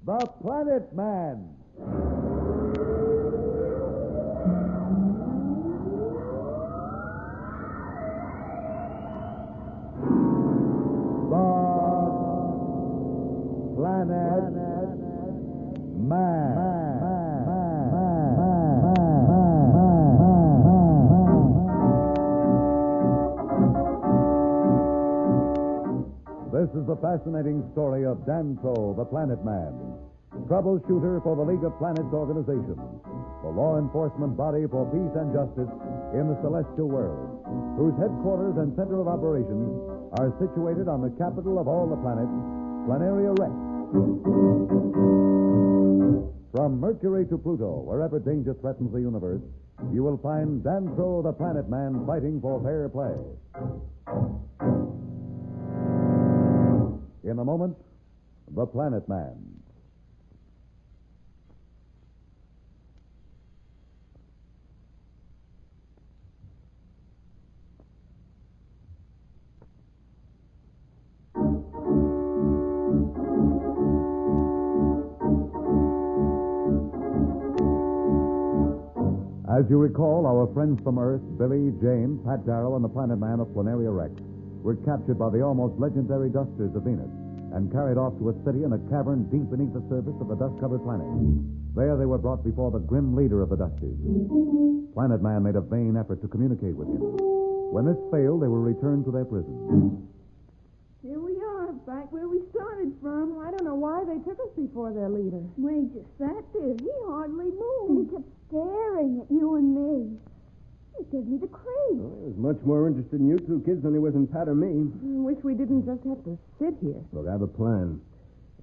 The Planet Man. This is the fascinating story of Danto, the Planet Man, troubleshooter for the League of Planets organization, the law enforcement body for peace and justice in the celestial world, whose headquarters and center of operations are situated on the capital of all the planets, Planaria Rex. From Mercury to Pluto, wherever danger threatens the universe, you will find Danto, the Planet Man, fighting for fair play. In a moment, The Planet Man. As you recall, our friends from Earth, Billy, Jane, Pat Darrow, and the Planet Man of Planaria Rex, were captured by the almost legendary dusters of Venus and carried off to a city in a cavern deep beneath the surface of the dust-covered planet. There they were brought before the grim leader of the dusters. Planet Man made a vain effort to communicate with him. When this failed, they were returned to their prison. Here we are, back where we started from. I don't know why they took us before their leader. We just sat there. He hardly moved. And he kept staring at you and me. It gave me the creep. Well, he was much more interested in you two kids than he was in Pat or me. I wish we didn't just have to sit here. Look, I have a plan.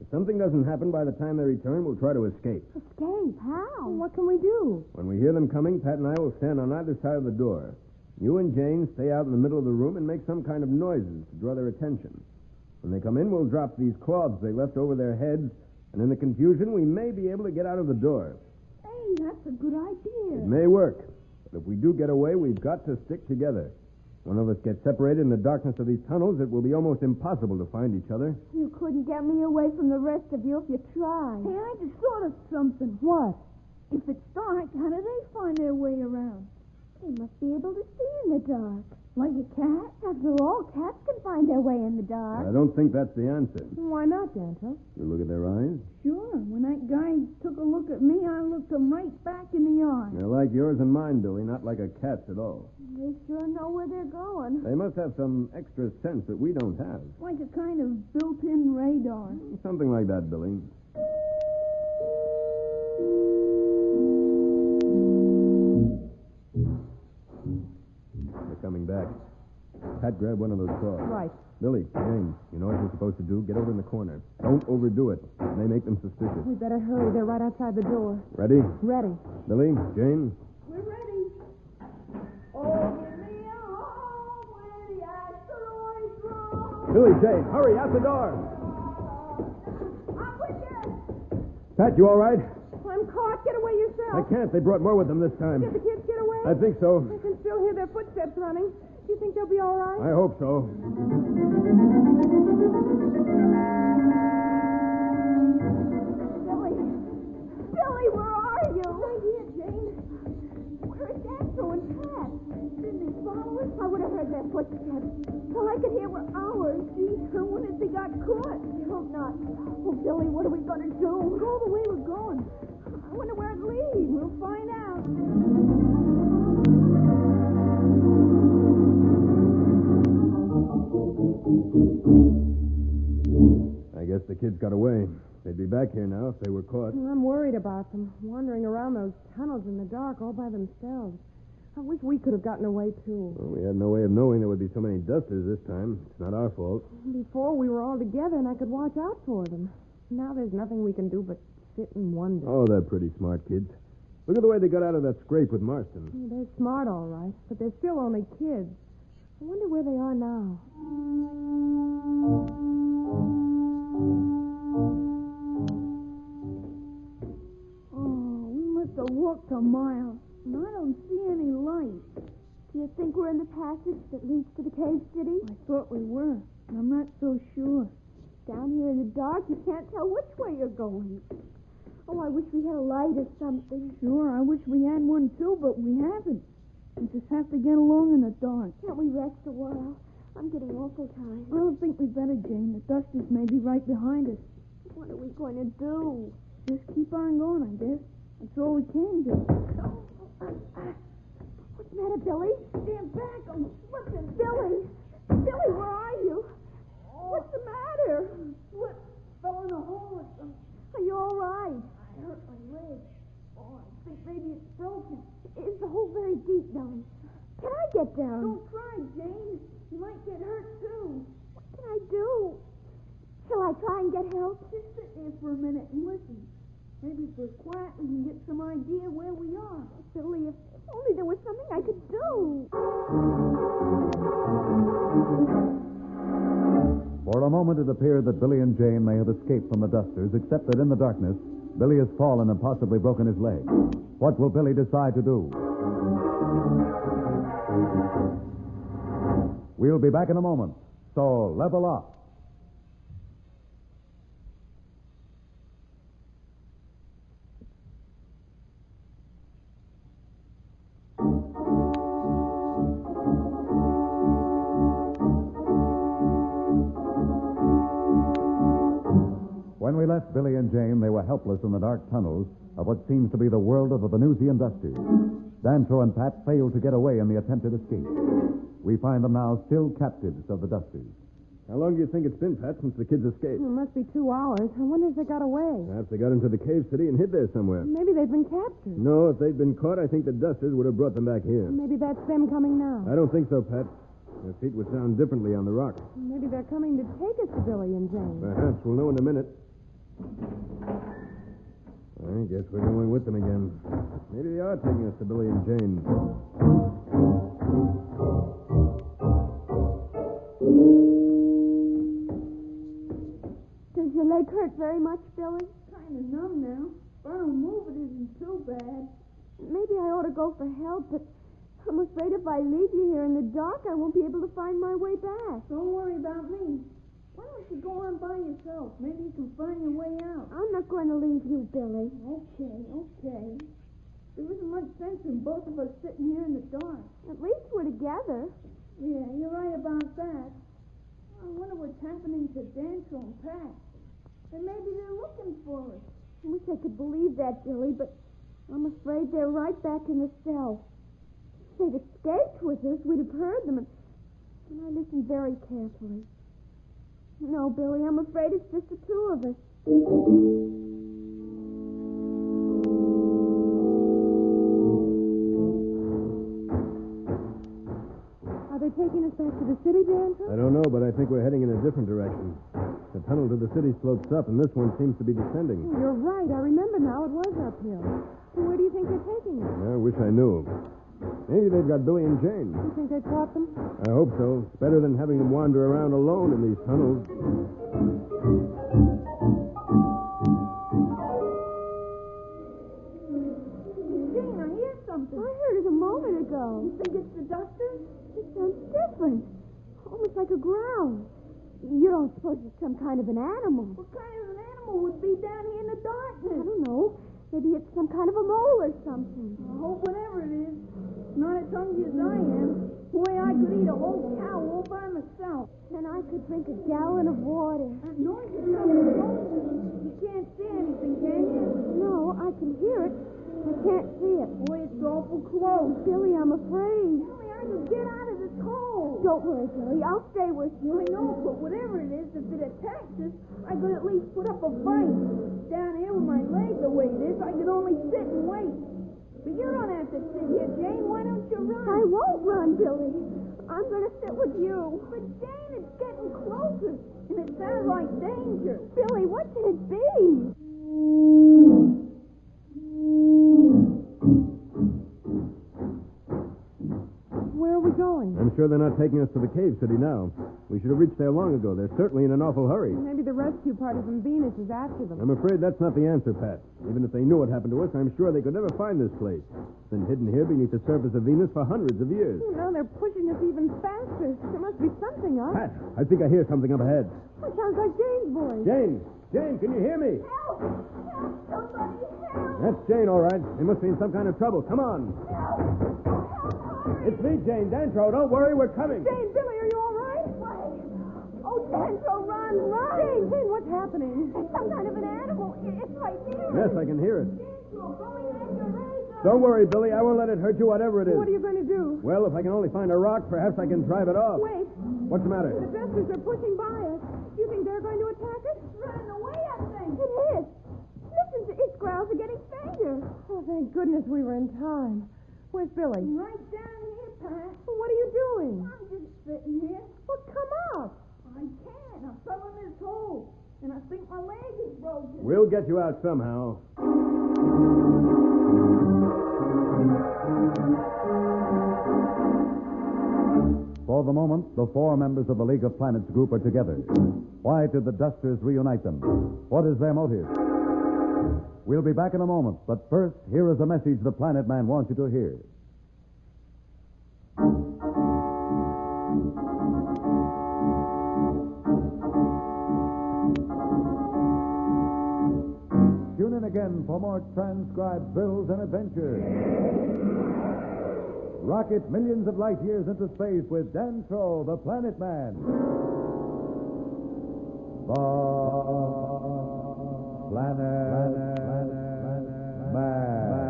If something doesn't happen by the time they return, we'll try to escape. Escape? How? Well, what can we do? When we hear them coming, Pat and I will stand on either side of the door. You and Jane stay out in the middle of the room and make some kind of noises to draw their attention. When they come in, we'll drop these cloths they left over their heads, and in the confusion, we may be able to get out of the door. Hey, that's a good idea. It may work. But if we do get away, we've got to stick together. One of us gets separated in the darkness of these tunnels, it will be almost impossible to find each other. You couldn't get me away from the rest of you if you tried. Hey, I just thought of something. What? If it's dark, how do they find their way around? They must be able to see in the dark. Like a cat? After all, cats can find their way in the dark. I don't think that's the answer. Why not, Danto? You look at their eyes. Sure. When that guy took a look at me, I looked him right back in the eye. They're like yours and mine, Billy, not like a cat's at all. They sure know where they're going. They must have some extra sense that we don't have. Like a kind of built-in radar. Something like that, Billy. They're coming back. Pat, grab one of those claws. Right. Billy, Jane, you know what we're supposed to do? Get over in the corner. Don't overdo it. It may make them suspicious. We better hurry. They're right outside the door. Ready? Ready. Billy, Jane? We're ready. Oh, give me a home where the asteroids roll. Billy, Jane, hurry, out the door. I'm with you. Pat, you all right? I'm caught. Get away yourself. I can't. They brought more with them this time. Did the kids get away? I think so. I can still hear their footsteps running. Do you think they'll be all right? I hope so. Billy, where are you? Right here, Jane. Where's Astro and Pat? Didn't they follow us? I would have heard their footsteps. All I could hear were ours. Gee, I wonder if they got caught. I hope not. Oh, Billy, what are we going to do? Go the way we're going. I wonder where it leads. We'll find out. I guess the kids got away. They'd be back here now if they were caught. I'm worried about them, wandering around those tunnels in the dark all by themselves. I wish we could have gotten away, too. Well, we had no way of knowing there would be so many dusters this time. It's not our fault. Before, we were all together, and I could watch out for them. Now there's nothing we can do but sit and wonder. Oh, they're pretty smart kids. Look at the way they got out of that scrape with Marston. They're smart, all right, but they're still only kids. I wonder where they are now. Oh, we must have walked a mile, and I don't see any light. Do you think we're in the passage that leads to the cave city? I thought we were, and I'm not so sure. Down here in the dark, you can't tell which way you're going. Oh, I wish we had a light or something. Sure, I wish we had one too, but we haven't. We just have to get along in the dark. Can't we rest a while? I'm getting awful tired. I don't think we better, Jane. The dusters may be right behind us. What are we going to do? Just keep on going, I guess. That's all we can do. What's the matter, Billy? Stand back. I'm slipping. Billy! Billy, where are you? What's the matter? Slip. Fell in a hole or something. Are you all right? I hurt my leg. Oh, I think maybe it's broken. Is the hole very deep, Billy? Can I get down? Don't try, Jane. You might get hurt, too. What can I do? Shall I try and get help? Just sit there for a minute and listen. Maybe if we're quiet, we can get some idea where we are. Billy, if only there was something I could do. For a moment, it appeared that Billy and Jane may have escaped from the dusters, except that in the darkness, Billy has fallen and possibly broken his leg. What will Billy decide to do? We'll be back in a moment, so level up. When we left Billy and Jane, they were helpless in the dark tunnels of what seems to be the world of the Venusian Dusters. Dancho and Pat failed to get away in the attempted escape. We find them now still captives of the Dusters. How long do you think it's been, Pat, since the kids escaped? It must be 2 hours. I wonder if they got away. Perhaps they got into the cave city and hid there somewhere. Maybe they've been captured. No, if they'd been caught, I think the Dusters would have brought them back here. Maybe that's them coming now. I don't think so, Pat. Their feet would sound differently on the rock. Maybe they're coming to take us to Billy and Jane. Perhaps. We'll know in a minute. I guess we're going with them again. Maybe they are taking us to Billy and Jane. Does your leg hurt very much, Billy? Kind of numb now. If I don't move, it isn't too bad. Maybe I ought to go for help, but I'm afraid if I leave you here in the dark, I won't be able to find my way back. Don't worry about me. Why don't you go on by yourself? Maybe you can find your way out. I'm not going to leave you, Billy. Okay. There isn't much sense in both of us sitting here in the dark. At least we're together. Yeah, you're right about that. I wonder what's happening to Dancho and Pat. And maybe they're looking for us. I wish I could believe that, Billy, but I'm afraid they're right back in the cell. If they'd escaped with us, we'd have heard them. And I listened very carefully. No, Billy, I'm afraid it's just the two of us. Are they taking us back to the city, Dancho? I don't know, but I think we're heading in a different direction. The tunnel to the city slopes up, and this one seems to be descending. Oh, you're right. I remember now. It was uphill. So where do you think they're taking us? I wish I knew. Maybe they've got Billy and Jane. You think they caught them? I hope so. It's better than having them wander around alone in these tunnels. Jane, I hear something. I heard it a moment ago. You think it's the Dusters? It sounds different. Almost like a growl. You don't suppose it's some kind of an animal? What kind of an animal would be down here in the I darkness? don't know. Maybe it's some kind of a mole or something. I hope whatever it is, it's not as hungry as I am. The way I could eat a whole cow all by myself. And I could drink a gallon of water. That noise is coming closer. You can't see anything, can you? No, I can hear it. I can't see it. Boy, it's awful close. Billy, I'm afraid. Only I could get out of this hole. Don't worry, Billy. I'll stay with you. I know, but whatever it is, if it attacks us, I could at least put up a fight. Down here with my leg the way it is, I could only sit and wait. But you don't have to sit here, Jane. Why don't you run? I won't run, Billy. I'm going to sit with you. But Jane, it's getting closer, and it sounds like danger. Billy, what can it be? Where are we going? I'm sure they're not taking us to the cave city now. We should have reached there long ago. They're certainly in an awful hurry. Maybe the rescue party from Venus is after them. I'm afraid that's not the answer, Pat. Even if they knew what happened to us, I'm sure they could never find this place. It's been hidden here beneath the surface of Venus for hundreds of years. Oh, no, they're pushing us even faster. There must be something up. Pat, I think I hear something up ahead. It sounds like Jane's voice. Jane, can you hear me? Help! Help! Somebody help! That's Jane, all right. They must be in some kind of trouble. Come on. It's me, Jane. Dantro, don't worry. We're coming. Jane, Billy, are you all right? Oh, Dantro, run! Jane, what's happening? It's some kind of an animal. It's right near Yes, us. I can hear it. Dantro, go in and your razor. Don't worry, Billy. I won't let it hurt you, whatever it is. What are you going to do? Well, if I can only find a rock, perhaps I can drive it off. Wait, What's the matter? the Dusters are pushing by us. Do you think they're going to attack us? Running away, I think. It is. Listen to its growls are getting fainter. Oh, thank goodness we were in time. Where's Billy? Right down here, Pat. Well, what are you doing? I'm just sitting here. Well, come up. I can't. I fell in this hole. And I think my leg is broken. We'll get you out somehow. For the moment, the four members of the League of Planets group are together. Why did the Dusters reunite them? What is their motive? We'll be back in a moment, but first, here is a message the Planet Man wants you to hear. Tune in again for more transcribed thrills and adventures. Rocket millions of light years into space with Dantro, the Planet Man. The Planet Man.